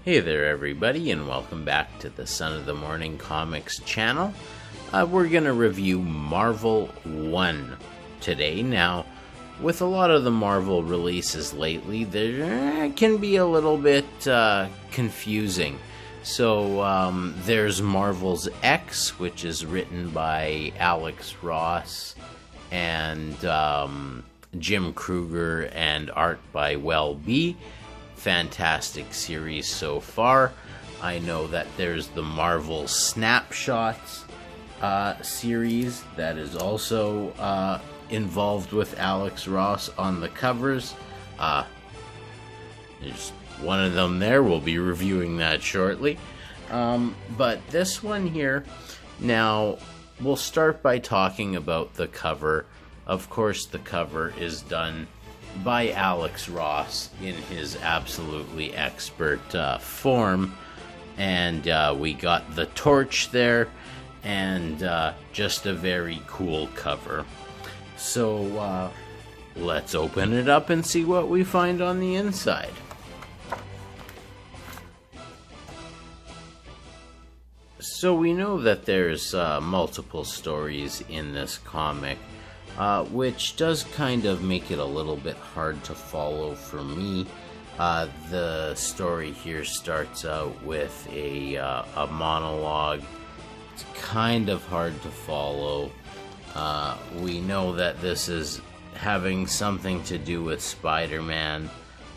Hey there everybody, and welcome back to the Son of the Morning Comics channel. We're going to review Marvel 1 today. Now, with a lot of the Marvel releases lately, there can be a little bit confusing. So, there's Marvel's X, which is written by Alex Ross and Jim Krueger, and art by Well B. Fantastic series so far. I know that there's the Marvel Snapshots series that is also involved with Alex Ross on the covers. There's one of them there. We'll be reviewing that shortly. But this one here, now we'll start by talking about the cover. Of course, the cover is done by Alex Ross in his absolutely expert form, and we got the torch there, and just a very cool cover. So let's open it up and see what we find on the inside. So we know that there's multiple stories in this comic, which does kind of make it a little bit hard to follow for me. The story here starts out with a monologue. It's kind of hard to follow. We know that this is having something to do with Spider-Man,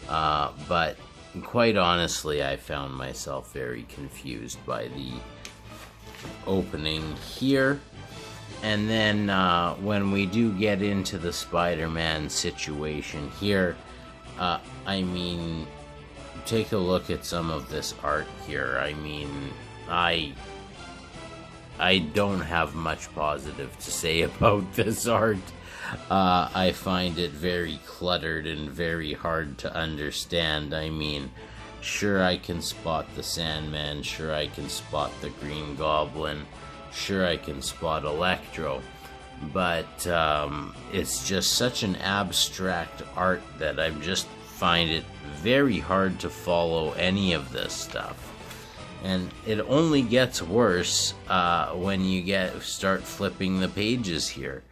but quite honestly, I found myself very confused by the opening here. And then when we do get into the Spider-Man situation here, I mean, take a look at some of this art here. I mean, I don't have much positive to say about this art. I find it very cluttered and very hard to understand. I mean, sure, I can spot the Sandman, sure I can spot the Green Goblin, sure I can spot Electro, but it's just such an abstract art that I just find it very hard to follow any of this stuff. And it only gets worse when you start flipping the pages here.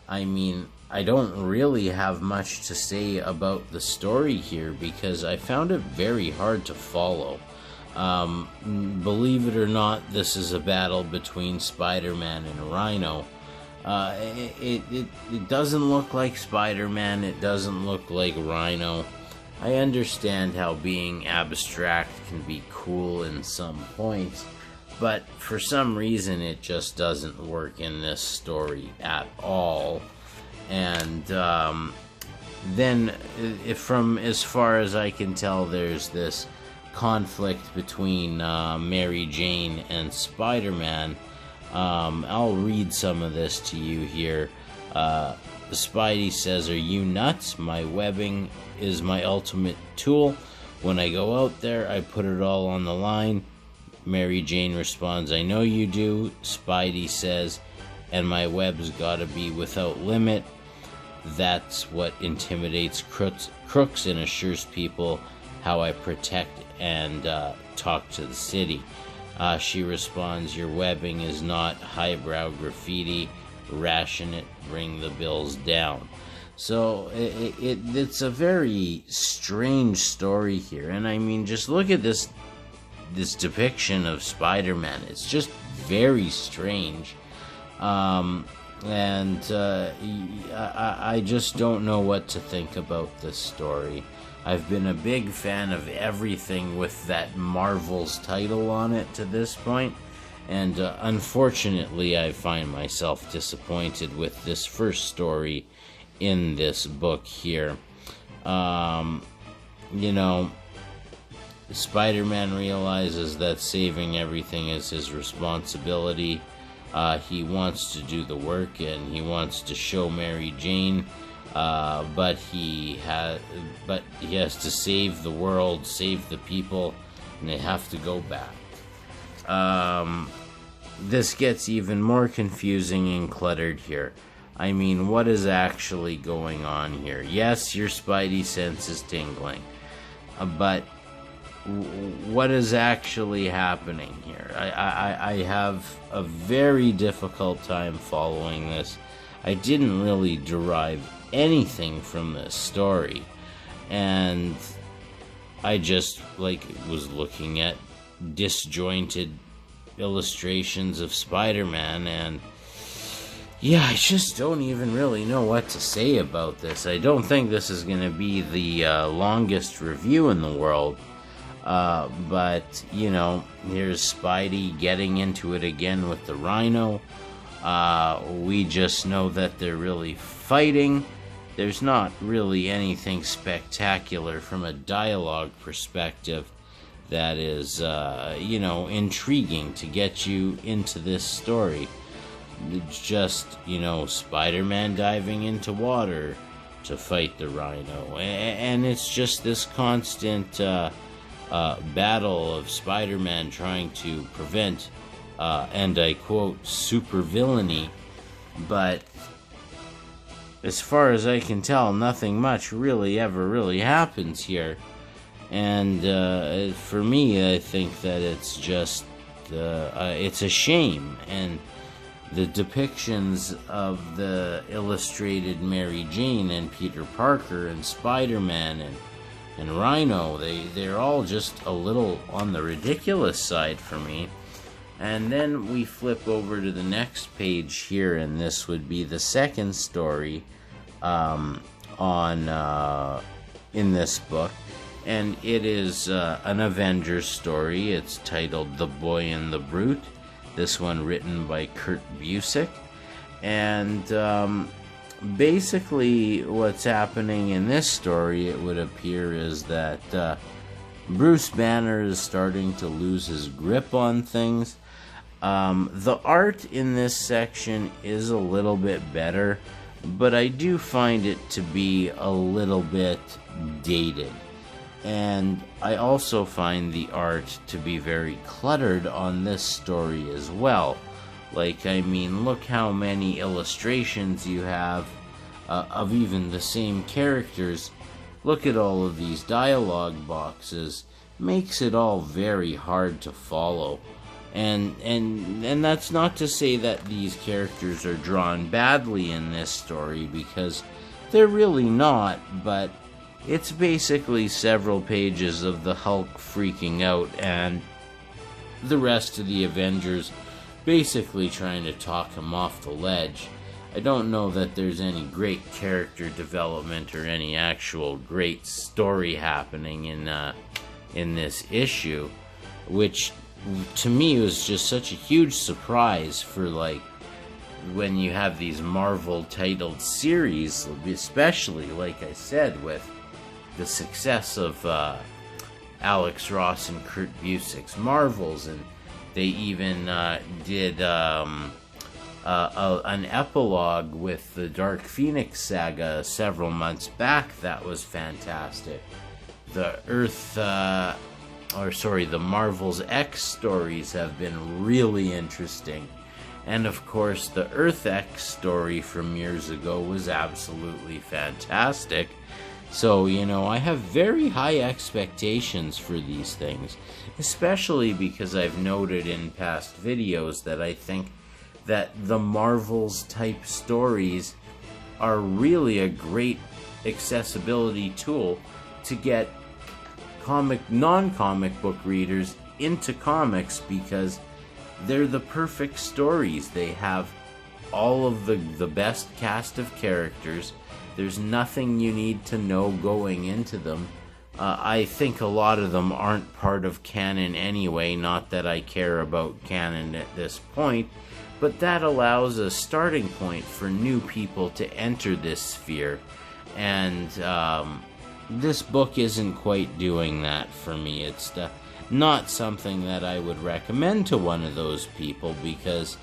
I mean, I don't really have much to say about the story here because I found it very hard to follow. Believe it or not, this is a battle between Spider-Man and Rhino. It doesn't look like Spider-Man, it doesn't look like Rhino. I understand how being abstract can be cool in some points, but for some reason it just doesn't work in this story at all. And then, from as far as I can tell, there's this conflict between Mary Jane and Spider-Man. I'll read some of this to you here. Spidey says, "Are you nuts? My webbing is my ultimate tool. When I go out there, I put it all on the line." Mary Jane responds, "I know you do." Spidey says, "And my web's gotta be without limit. That's what intimidates crooks and assures people how I protect and talk to the city." She responds, "Your webbing is not highbrow graffiti. Ration it, bring the bills down." So it's a very strange story here. And I mean, just look at this depiction of Spider-Man. It's just very strange. I just don't know what to think about this story. I've been a big fan of everything with that Marvel's title on it to this point, and unfortunately I find myself disappointed with this first story in this book here. You know, Spider-Man realizes that saving everything is his responsibility. He wants to do the work and he wants to show Mary Jane, but he has to save the world, save the people, and they have to go back. This gets even more confusing and cluttered here. I mean, what is actually going on here? Yes, your spidey sense is tingling, but what is actually happening here. I have a very difficult time following this. I didn't really derive anything from this story, and I just was looking at disjointed illustrations of Spider-Man, and yeah, I just don't even really know what to say about this. I don't think this is going to be the longest review in the world, but here's Spidey getting into it again with the Rhino. We just know that they're really fighting. There's not really anything spectacular from a dialogue perspective that is, intriguing to get you into this story. It's just, Spider-Man diving into water to fight the Rhino. And it's just this constant battle of Spider-Man trying to prevent, and I quote, supervillainy. But as far as I can tell, nothing much really happens here. And for me, I think that it's just, it's a shame. And the depictions of the illustrated Mary Jane and Peter Parker and Spider-Man and Rhino, they're all just a little on the ridiculous side for me. And then we flip over to the next page here, and this would be the second story in this book. And it is an Avengers story. It's titled The Boy and the Brute. This one written by Kurt Busiek. And basically what's happening in this story, it would appear, is that Bruce Banner is starting to lose his grip on things. The art in this section is a little bit better, but I do find it to be a little bit dated. And I also find the art to be very cluttered on this story as well. Look how many illustrations you have of even the same characters. Look at all of these dialogue boxes. Makes it all very hard to follow. And that's not to say that these characters are drawn badly in this story, because they're really not, but it's basically several pages of the Hulk freaking out and the rest of the Avengers basically trying to talk him off the ledge. I don't know that there's any great character development or any actual great story happening in this issue, which to me was just such a huge surprise for when you have these Marvel titled series, especially like I said with the success of Alex Ross and Kurt Busiek's Marvels, and they even did an epilogue with the Dark Phoenix saga several months back. That was fantastic. The the Marvel's X stories have been really interesting. And of course, the Earth X story from years ago was absolutely fantastic. So, I have very high expectations for these things, especially because I've noted in past videos that I think that the Marvels type stories are really a great accessibility tool to get non-comic book readers into comics, because they're the perfect stories. They have all of the best cast of characters. There's nothing you need to know going into them. I think a lot of them aren't part of canon anyway, not that I care about canon at this point, but that allows a starting point for new people to enter this sphere. And this book isn't quite doing that for me. It's not something that I would recommend to one of those people, because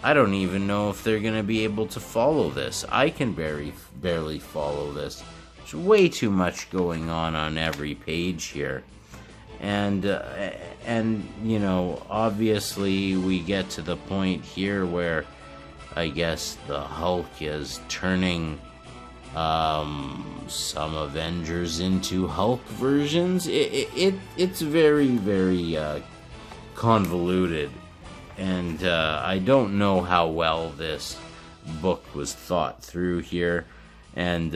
I don't even know if they're going to be able to follow this. I can barely follow this. There's way too much going on every page here. And obviously we get to the point here where I guess the Hulk is turning some Avengers into Hulk versions. It's very, very convoluted, and I don't know how well this book was thought through here. And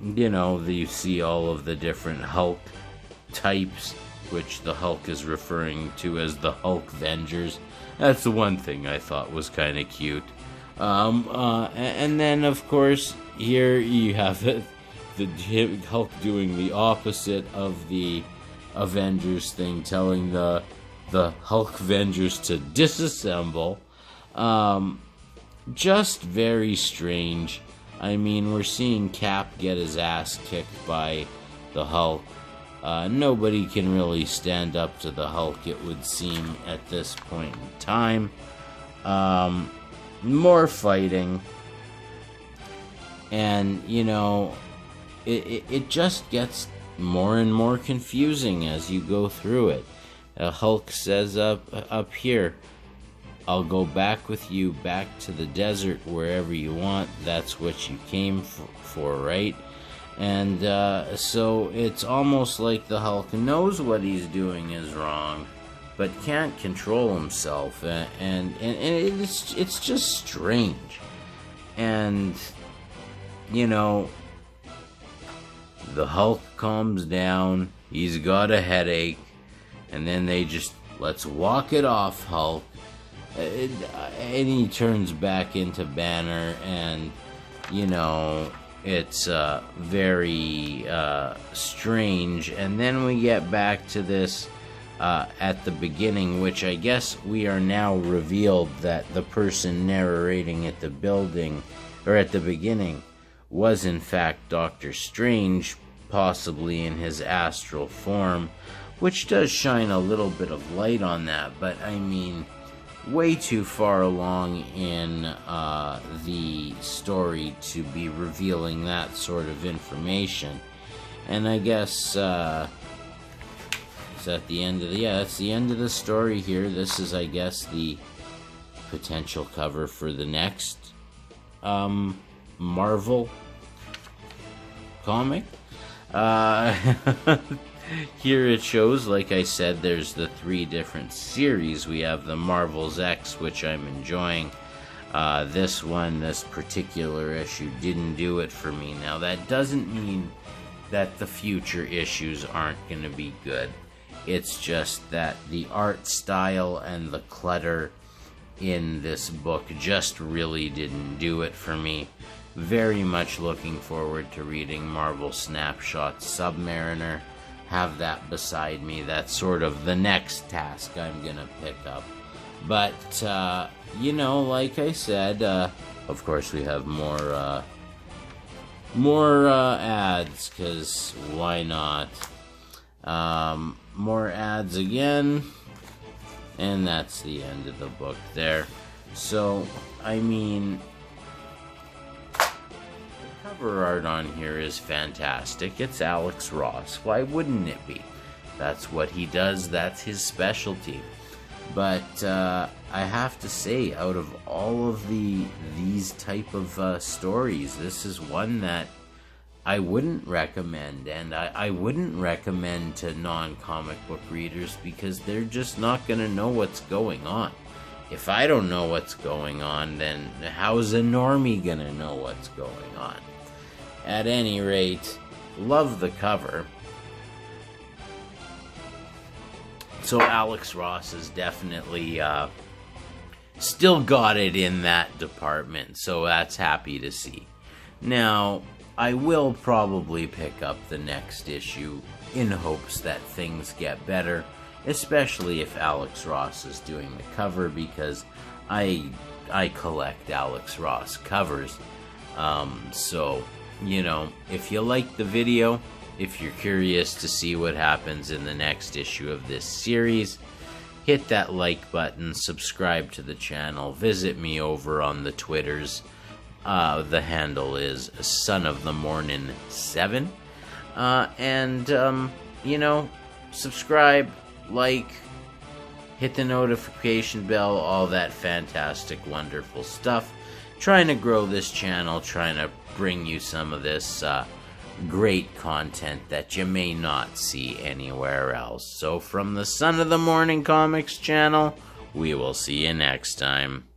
you see all of the different Hulk types, which the Hulk is referring to as the Hulk Vengers. That's the one thing I thought was kind of cute. And then, of course, here you have the Hulk doing the opposite of the Avengers thing, telling the Hulk Vengers to disassemble. Just very strange. I mean, we're seeing Cap get his ass kicked by the Hulk. Nobody can really stand up to the Hulk, it would seem, at this point in time. More fighting. And, it just gets more and more confusing as you go through it. Hulk says up here, "I'll go back with you back to the desert wherever you want. That's what you came for, right?" And so it's almost like the Hulk knows what he's doing is wrong, but can't control himself, and it's just strange. And the Hulk calms down. He's got a headache, and then they just, "Let's walk it off, Hulk." And he turns back into Banner, and it's very strange. And then we get back to this at the beginning, which I guess we are now revealed that the person narrating at the beginning was in fact Doctor Strange, possibly in his astral form, which does shine a little bit of light on that. But I mean, way too far along in the story to be revealing that sort of information. And I guess is that the end of that's the end of the story here. This is, I guess, the potential cover for the next Marvel comic. Here it shows, like I said, there's the 3 different series. We have the Marvel's X, which I'm enjoying. This particular issue didn't do it for me. Now, that doesn't mean that the future issues aren't going to be good. It's just that the art style and the clutter in this book just really didn't do it for me. Very much looking forward to reading Marvel Snapshot Submariner. Have that beside me. That's sort of the next task I'm gonna pick up. But like I said, of course we have more ads, because why not? More ads again, and that's the end of the book there. So I mean, cover art on here is fantastic. It's Alex Ross. Why wouldn't it be? That's what he does. That's his specialty. But I have to say, out of all of these type of stories, this is one that I wouldn't recommend, and I wouldn't recommend to non-comic book readers, because they're just not going to know what's going on. If I don't know what's going on, then how's a normie going to know what's going on? At any rate, love the cover. So Alex Ross has definitely still got it in that department, so that's happy to see. Now, I will probably pick up the next issue in hopes that things get better, especially if Alex Ross is doing the cover, because I collect Alex Ross covers. So, if you like the video, if you're curious to see what happens in the next issue of this series, hit that like button, subscribe to the channel, visit me over on the Twitters. The handle is sonofthemorning7. Subscribe, like, hit the notification bell, all that fantastic, wonderful stuff. trying to grow this channel, trying to bring you some of this great content that you may not see anywhere else. So from the Son of the Morning Comics channel, we will see you next time.